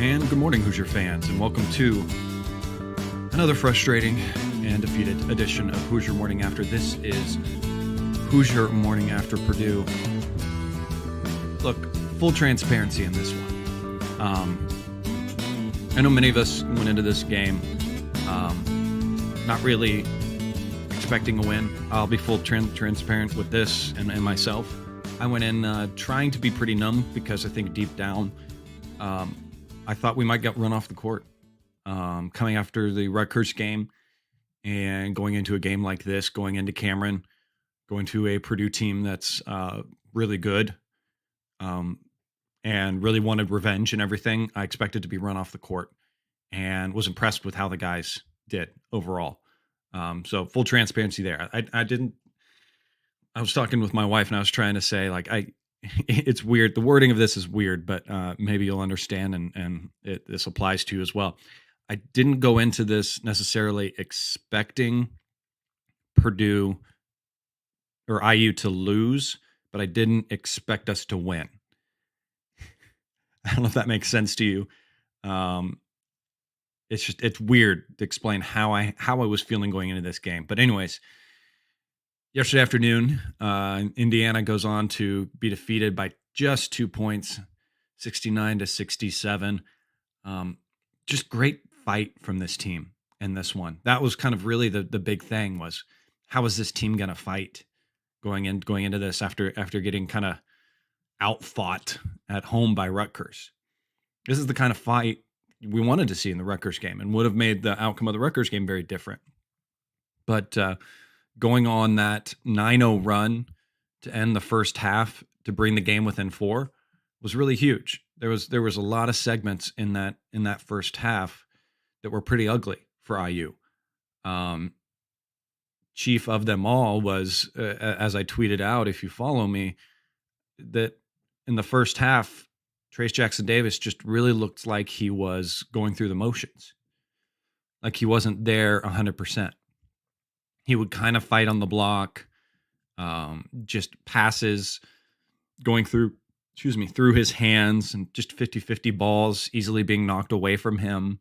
And good morning, Hoosier fans, and welcome to another frustrating and defeated edition of Hoosier Morning After. This is Hoosier Morning After Purdue. Look, full transparency in this one. I know many of us went into this game not really expecting a win. I'll be full transparent with this and myself. I went in trying to be pretty numb because I think deep down I thought we might get run off the court coming after the Rutgers game and going into a game like this, going into Cameron, going to a Purdue team that's really good and really wanted revenge and everything. I expected to be run off the court and was impressed with how the guys did overall. So full transparency there. I was talking with my wife and I was trying to say, like, it's weird. The wording of this is weird, but maybe you'll understand, and this applies to you as well. I didn't go into this necessarily expecting Purdue or IU to lose, but I didn't expect us to win. I don't know if that makes sense to you. It's weird to explain how I was feeling going into this game. But anyways, yesterday afternoon, Indiana goes on to be defeated by just 2 points, 69-67. Just great fight from this team in this one. That was kind of really the big thing was, how is this team going to fight going into this after getting kind of outfought at home by Rutgers? This is the kind of fight we wanted to see in the Rutgers game and would have made the outcome of the Rutgers game very different. But going on that 9-0 run to end the first half to bring the game within 4 was really huge. There was a lot of segments in that first half that were pretty ugly for IU. Chief of them all was, as I tweeted out, if you follow me, that in the first half, Trayce Jackson-Davis just really looked like he was going through the motions, like he wasn't there 100%. He would kind of fight on the block, just passes going through his hands and just 50-50 balls easily being knocked away from him.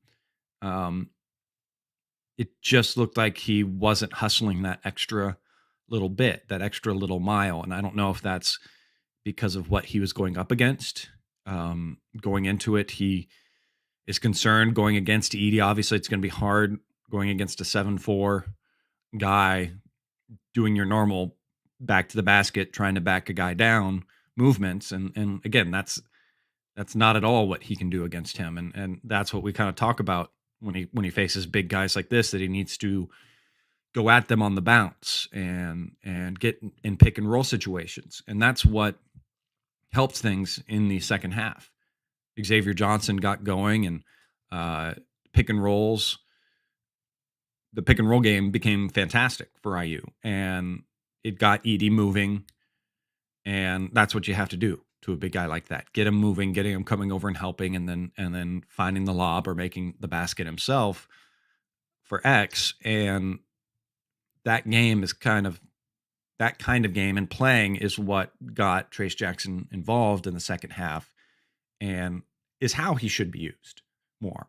It just looked like he wasn't hustling that extra little bit, that extra little mile. And I don't know if that's because of what he was going up against. Going into it, he is concerned going against Edey. Obviously, it's going to be hard going against a 7'4" guy doing your normal back to the basket, trying to back a guy down movements. And again, that's not at all what he can do against him. And that's what we kind of talk about when he faces big guys like this, that he needs to go at them on the bounce and get in pick and roll situations. And that's what helped things in the second half. Xavier Johnson got going and pick and rolls. The pick and roll game became fantastic for IU, and it got Edey moving. And that's what you have to do to a big guy like that. Get him moving, getting him coming over and helping, and then finding the lob or making the basket himself for X. And that game is that kind of game, and playing is what got Trayce Jackson involved in the second half and is how he should be used more.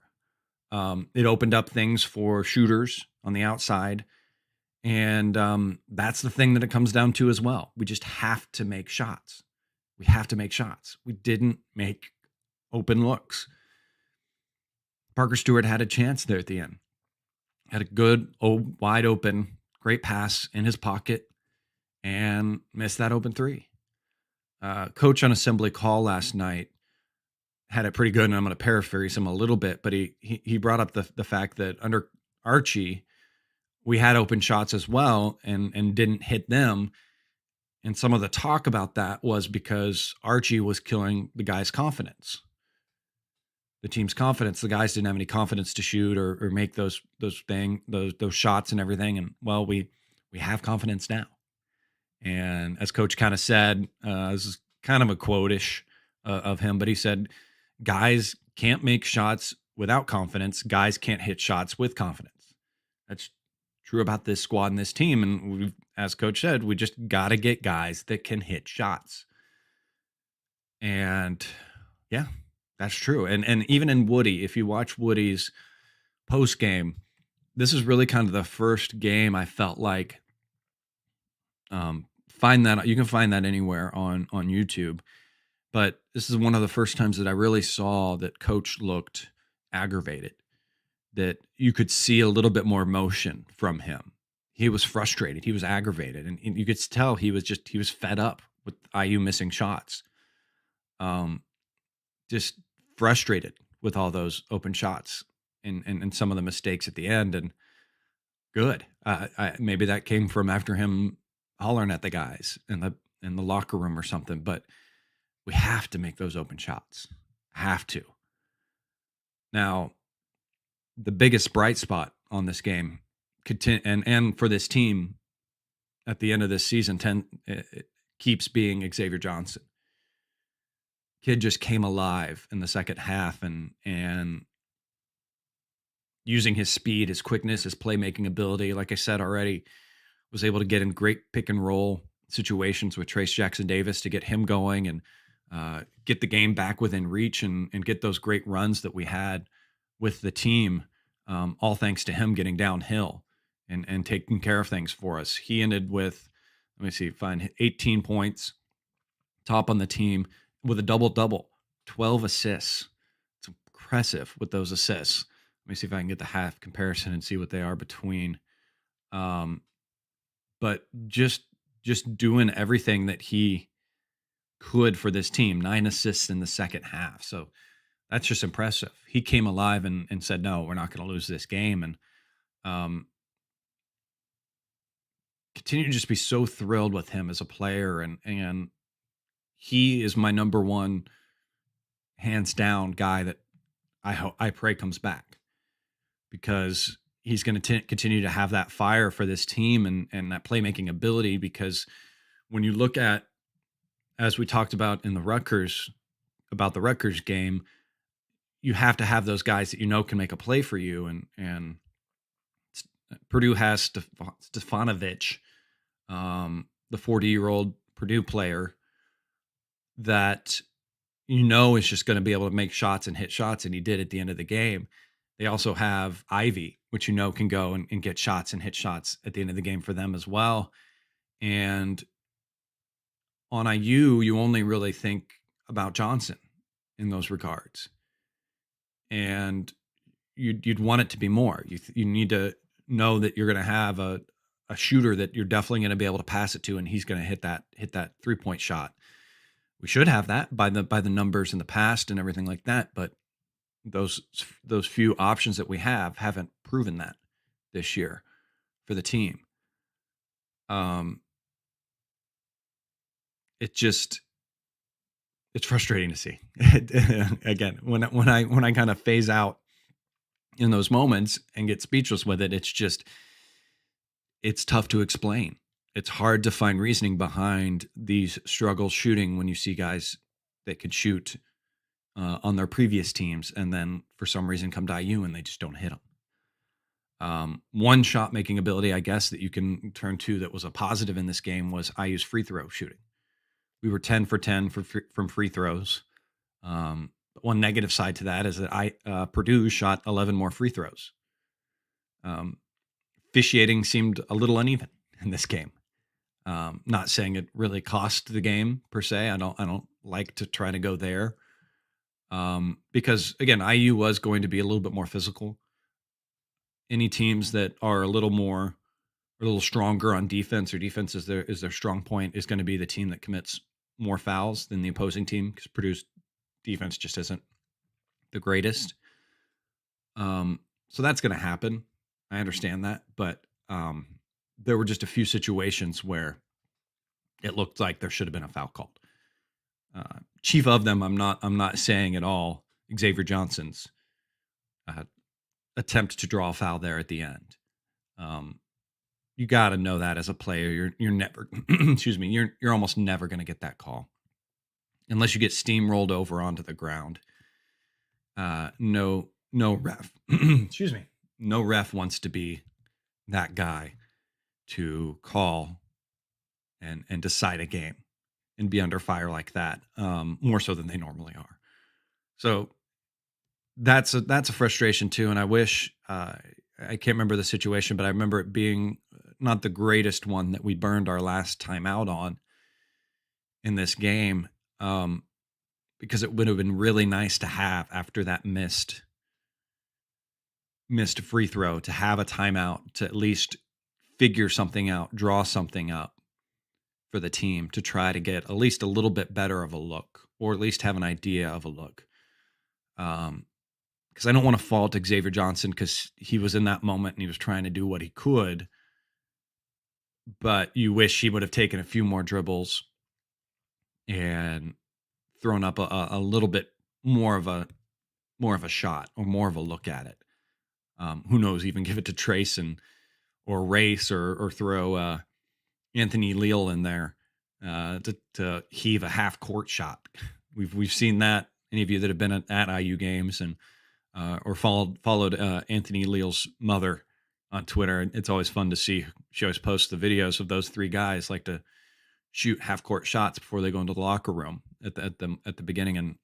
It opened up things for shooters on the outside. And that's the thing that it comes down to as well. We just have to make shots. We have to make shots. We didn't make open looks. Parker Stewart had a chance there at the end. Had a good, wide open, great pass in his pocket and missed that open three. Coach on assembly call last night had it pretty good, and I'm going to paraphrase him a little bit, but he brought up the fact that under Archie, we had open shots as well and didn't hit them. And some of the talk about that was because Archie was killing the guys' confidence, the team's confidence. The guys didn't have any confidence to shoot or make those shots and everything. And well, we have confidence now. And as Coach kind of said, this is kind of a quote-ish of him, but he said, guys can't make shots without confidence. Guys can't hit shots with confidence. That's true about this squad and this team. And as Coach said, we just got to get guys that can hit shots. And yeah, That's true. And even in Woody, if you watch Woody's post game, this is really kind of the first game I felt like find that you can find that anywhere on YouTube. But this is one of the first times that I really saw that coach looked aggravated, that you could see a little bit more emotion from him. He was frustrated. He was aggravated. And you could tell he was fed up with IU missing shots. Um, just frustrated with all those open shots and some of the mistakes at the end. And good. Maybe that came from after him hollering at the guys in the locker room or something. But we have to make those open shots. Have to. Now, the biggest bright spot on this game, and for this team at the end of this season, it keeps being Xavier Johnson. Kid just came alive in the second half, and using his speed, his quickness, his playmaking ability. Like I said already, was able to get in great pick and roll situations with Trace Jackson Davis to get him going and get the game back within reach and get those great runs that we had with the team. All thanks to him getting downhill and taking care of things for us. He ended with, let me see, find 18 points, top on the team with a double-double, 12 assists. It's impressive with those assists. Let me see if I can get the half comparison and see what they are between. But just doing everything that he could for this team, 9 assists in the second half. So that's just impressive. He came alive and said, no, we're not going to lose this game. And continue to just be so thrilled with him as a player. And he is my number one, hands down guy that I pray comes back, because he's going to continue to have that fire for this team and that playmaking ability. Because when you look at, as we talked about in the Rutgers game, you have to have those guys that can make a play for you. And Purdue has Stefanovic, the 40-year-old Purdue player that is just going to be able to make shots and hit shots, and he did at the end of the game. They also have Ivy, which can go and get shots and hit shots at the end of the game for them as well. And on IU, you only really think about Johnson in those regards. And you'd want it to be more. You need to know that you're going to have a shooter that you're definitely going to be able to pass it to, and he's going to hit that 3-point shot. We should have that by the numbers in the past and everything like that, but those few options that we haven't proven that this year for the team. It's frustrating to see. Again, when I kind of phase out in those moments and get speechless with it, it's tough to explain. It's hard to find reasoning behind these struggles shooting when you see guys that could shoot on their previous teams and then for some reason come to IU and they just don't hit them. One shot making ability, I guess, that you can turn to that was a positive in this game was IU's free throw shooting. We were 10 for 10 from free throws. One negative side to that is that Purdue shot 11 more free throws. Officiating seemed a little uneven in this game. Not saying it really cost the game per se. I don't like to try to go there. Because again, IU was going to be a little bit more physical. Any teams that are a little stronger on defense, or defense is their strong point, is going to be the team that commits more fouls than the opposing team, because Purdue's defense just isn't the greatest. So that's going to happen. I understand that, but there were just a few situations where it looked like there should have been a foul called. Chief of them, I'm not saying at all Xavier Johnson's attempt to draw a foul there at the end. You got to know that as a player, you're never, excuse me, you're almost never going to get that call unless you get steamrolled over onto the ground. No ref, excuse me, no ref wants to be that guy to call and decide a game and be under fire like that, more so than they normally are. So that's a frustration too. And I wish I can't remember the situation, but I remember it being not the greatest one that we burned our last time out on in this game. Um, because it would have been really nice to have after that missed free throw to have a timeout to at least figure something out, draw something up for the team to try to get at least a little bit better of a look, or at least have an idea of a look. Because I don't want to fault Xavier Johnson because he was in that moment and he was trying to do what he could, but you wish he would have taken a few more dribbles and thrown up a little bit more of a shot or more of a look at it. Who knows? Even give it to Trace or Race or throw Anthony Leal in there to heave a half court shot. We've seen that. Any of you that have been at IU games and or followed Anthony Leal's mother on Twitter, it's always fun to see. She always posts the videos of those three guys like to shoot half court shots before they go into the locker room at the beginning, and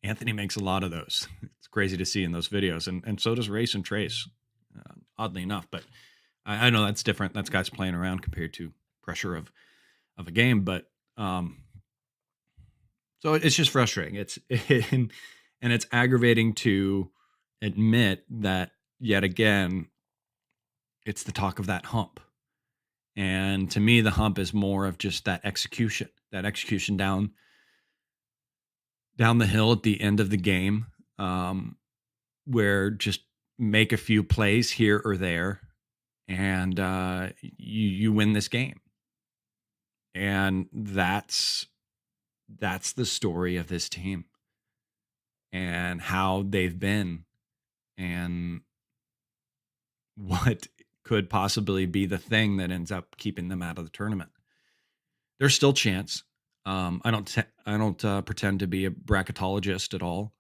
Anthony makes a lot of those. It's crazy to see in those videos, and so does Race and Trace, oddly enough. But I know that's different. That's guys playing around compared to pressure of a game. But so it's just frustrating. And it's aggravating to admit that yet again, it's the talk of that hump. And to me, the hump is more of just that execution down the hill at the end of the game, where just make a few plays here or there, and you win this game. And that's the story of this team and how they've been and what could possibly be the thing that ends up keeping them out of the tournament. There's still chance. I don't pretend to be a bracketologist at all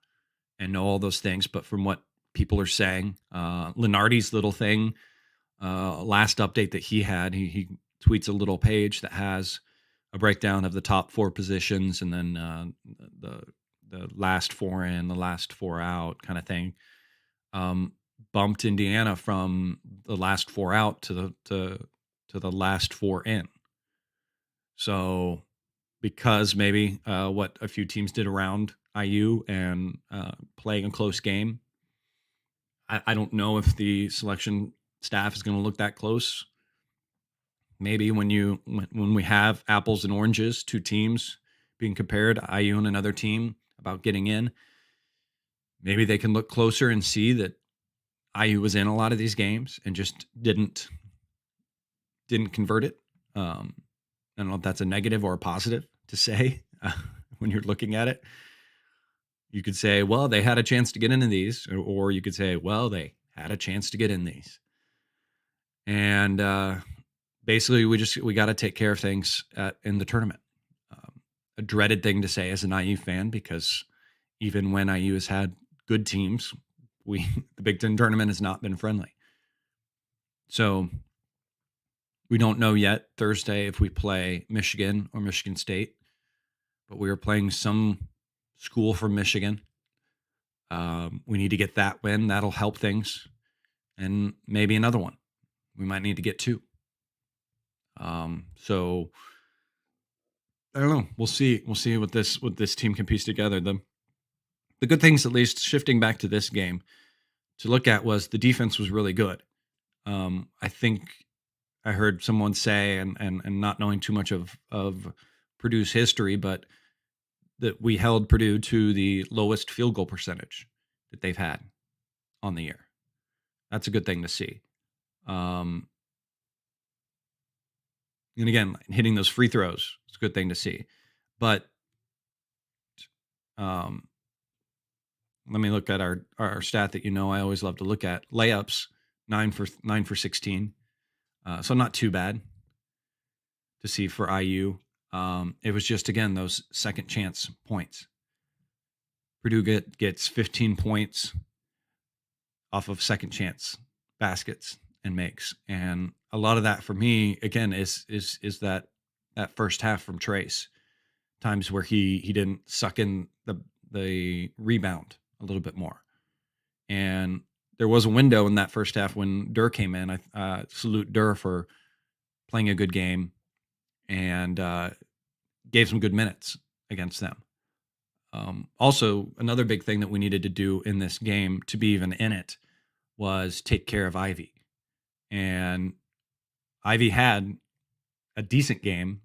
and know all those things, but from what people are saying, Lenardi's little thing, last update that he had, he tweets a little page that has a breakdown of the top four positions and then the last four in, the last four out kind of thing. Bumped Indiana from the last four out to the last four in. So because maybe what a few teams did around IU and playing a close game, I don't know if the selection staff is going to look that close. Maybe when we have apples and oranges, two teams being compared, IU and another team about getting in, maybe they can look closer and see that IU was in a lot of these games and just didn't convert it. I don't know if that's a negative or a positive to say when you're looking at it. You could say, well, they had a chance to get into these, or you could say, well, they had a chance to get in these. And basically, we got to take care of things in the tournament. A dreaded thing to say as an IU fan, because even when IU has had good teams, the Big Ten tournament has not been friendly. So we don't know yet Thursday if we play Michigan or Michigan State, but we are playing some school from Michigan. We need to get that win. That'll help things. And maybe another one. We might need to get two. So I don't know. We'll see. We'll see what this team can piece together. The good things, at least shifting back to this game, to look at was the defense was really good. I think I heard someone say, and not knowing too much of Purdue's history, but that we held Purdue to the lowest field goal percentage that they've had on the year. That's a good thing to see. And again, hitting those free throws is a good thing to see. But let me look at our stat that I always love to look at. Layups, 9 for 16. So not too bad to see for IU. It was just, again, those second chance points. Purdue gets 15 points off of second chance baskets and makes. And a lot of that for me, again, is that first half from Trace. Times where he didn't suck in the the rebound a little bit more. And there was a window in that first half when Durr came in. I salute Durr for playing a good game and gave some good minutes against them. Also, another big thing that we needed to do in this game to be even in it was take care of Ivy. And Ivy had a decent game,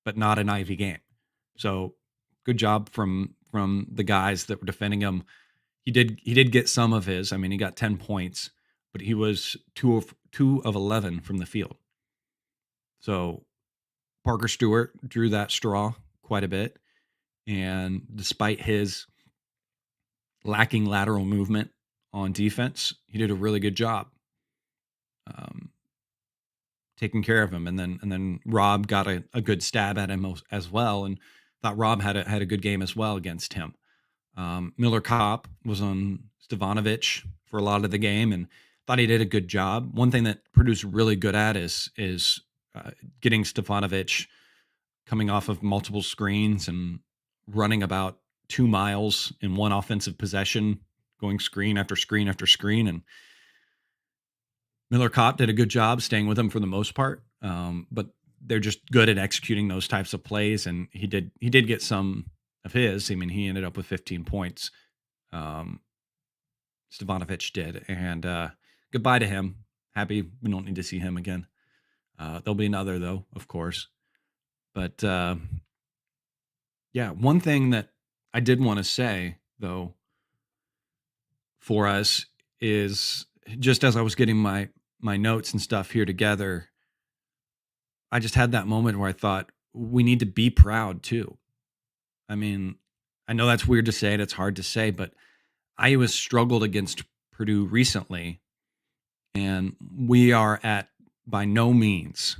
but not an Ivy game. So good job from the guys that were defending him. He did get some of his. I mean, he got 10 points, but he was 2 of 11 from the field. So Parker Stewart drew that straw quite a bit. And despite his lacking lateral movement on defense, he did a really good job taking care of him. And then Rob got a good stab at him as well, and thought Rob had a good game as well against him. Miller Kopp was on Stevanovic for a lot of the game and thought he did a good job. One thing that Purdue's really good at is getting Stevanovic coming off of multiple screens and running about 2 miles in one offensive possession, going screen after screen after screen. And Miller Kopp did a good job staying with him for the most part. But they're just good at executing those types of plays. And he did get some of his. I mean, he ended up with 15 points. Stevanovic did. And goodbye to him. Happy we don't need to see him again. There'll be another, though, of course. But yeah, one thing that I did want to say, though, for us is just as I was getting my notes and stuff here together, I just had that moment where I thought we need to be proud too. I mean, I know that's weird to say, it's hard to say, but Iowa struggled against Purdue recently, and we are at by no means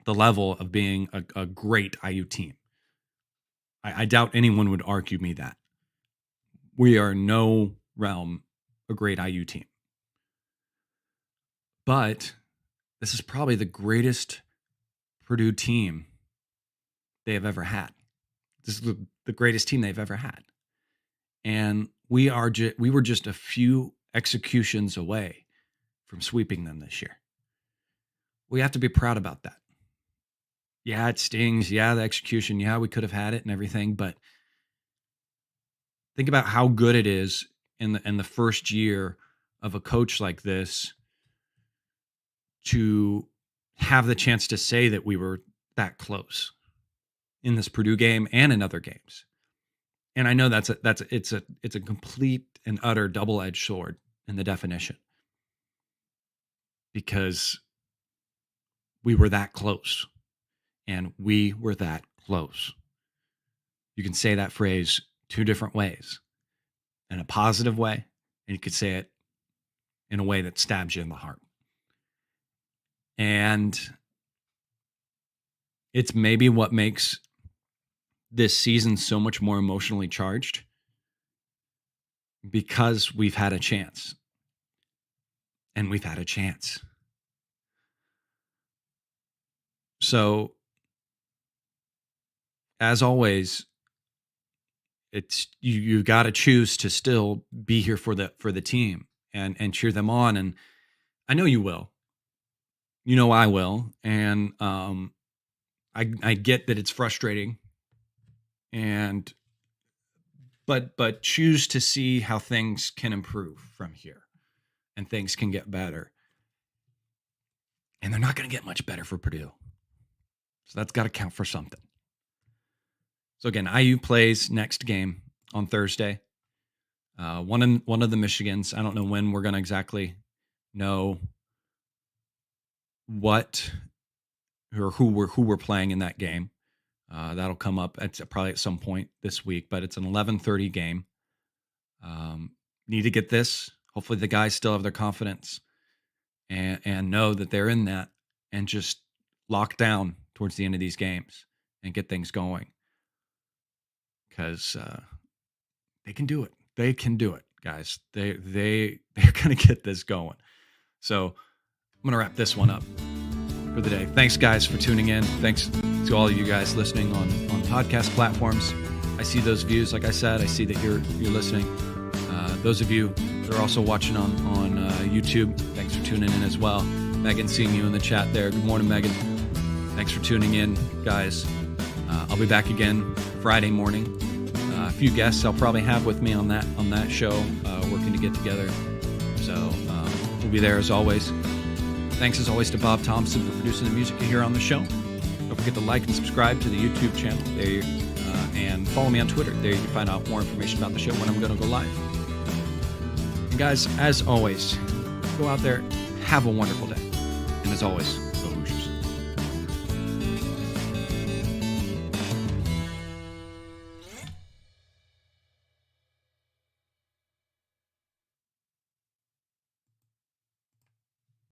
the level of being a great IU team. I doubt anyone would argue me that. We are no realm a great IU team. But this is probably the greatest Purdue team they have ever had. This is the greatest team they've ever had. And we were just a few executions away from sweeping them this year. We have to be proud about that. Yeah, it stings. Yeah, the execution. Yeah, we could have had it and everything. But think about how good it is in the first year of a coach like this to have the chance to say that we were that close in this Purdue game and in other games. And I know it's a complete and utter double-edged sword in the definition, because we were that close. And we were that close. You can say that phrase 2 different ways. In a positive way, and you could say it in a way that stabs you in the heart. And it's maybe what makes this season so much more emotionally charged, because we've had a chance. And we've had a chance. So, as always, it's you got to choose to still be here for the team and cheer them on. And I know you will. You know I will. And I get that it's frustrating. But choose to see how things can improve from here, and things can get better. And they're not going to get much better for Purdue. So that's got to count for something. So again, IU plays next game on Thursday. One of the Michigans. I don't know when we're going to exactly know what or who we're playing in that game. That'll come up probably at some point this week, but it's an 11:30 game. Need to get this. Hopefully the guys still have their confidence and know that they're in that, and just lock down towards the end of these games and get things going. Because they can do it. They can do it, guys. They're going to get this going. So I'm going to wrap this one up for the day. Thanks, guys, for tuning in. Thanks to all of you guys listening on podcast platforms. I see those views. Like I said, I see that you're listening. Those of you that are also watching on YouTube, thanks for tuning in as well. Megan, seeing you in the chat there. Good morning, Megan. Thanks for tuning in, guys. I'll be back again Friday morning. A few guests I'll probably have with me on that show, working to get together. So we'll be there as always. Thanks as always to Bob Thompson for producing the music you hear on the show. Don't forget to like and subscribe to the YouTube channel there, and follow me on Twitter. There you can find out more information about the show when I'm going to go live. And guys, as always, go out there, have a wonderful day. And as always,